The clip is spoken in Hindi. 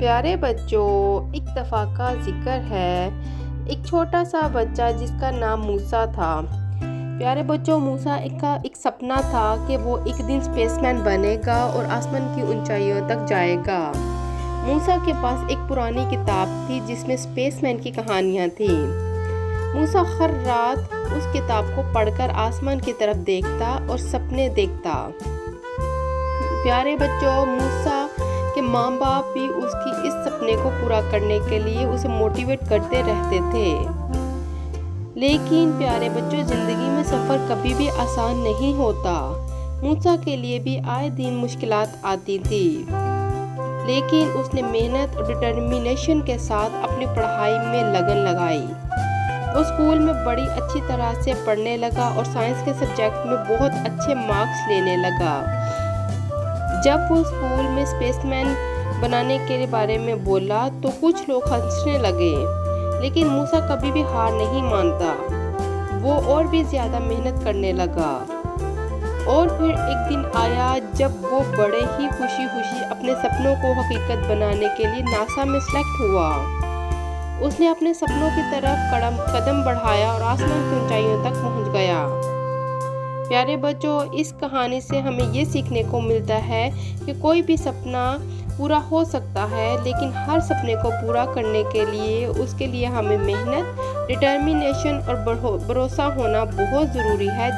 प्यारे बच्चों, एक दफ़ा का ज़िक्र है। एक छोटा सा बच्चा जिसका नाम मूसा था। प्यारे बच्चों, मूसा का एक सपना था कि वो एक दिन स्पेसमैन बनेगा और आसमान की ऊंचाइयों तक जाएगा। मूसा के पास एक पुरानी किताब थी जिसमें स्पेसमैन की कहानियाँ थी। मूसा हर रात उस किताब को पढ़कर आसमान की तरफ देखता और सपने देखता। प्यारे बच्चों, मूसा के माँ बाप भी उसकी इस सपने को पूरा करने के लिए उसे मोटिवेट करते रहते थे। लेकिन प्यारे बच्चों, जिंदगी में सफ़र कभी भी आसान नहीं होता। मूसा के लिए भी आए दिन मुश्किलात आती थी, लेकिन उसने मेहनत और डिटर्मिनेशन के साथ अपनी पढ़ाई में लगन लगाई। वो स्कूल में बड़ी अच्छी तरह से पढ़ने लगा और साइंस के सब्जेक्ट में बहुत अच्छे मार्क्स लेने लगा। जब वो स्कूल में स्पेसमैन बनाने के बारे में बोला तो कुछ लोग हंसने लगे, लेकिन मूसा कभी भी हार नहीं मानता। वो और भी ज़्यादा मेहनत करने लगा और फिर एक दिन आया जब वो बड़े ही खुशी खुशी अपने सपनों को हकीकत बनाने के लिए नासा में सेलेक्ट हुआ। उसने अपने सपनों की तरफ कदम बढ़ाया और आसमान की ऊंचाइयों तक पहुंच गया। प्यारे बच्चों, इस कहानी से हमें ये सीखने को मिलता है कि कोई भी सपना पूरा हो सकता है, लेकिन हर सपने को पूरा करने के लिए उसके लिए हमें मेहनत, डिटर्मिनेशन और भरोसा होना बहुत ज़रूरी है।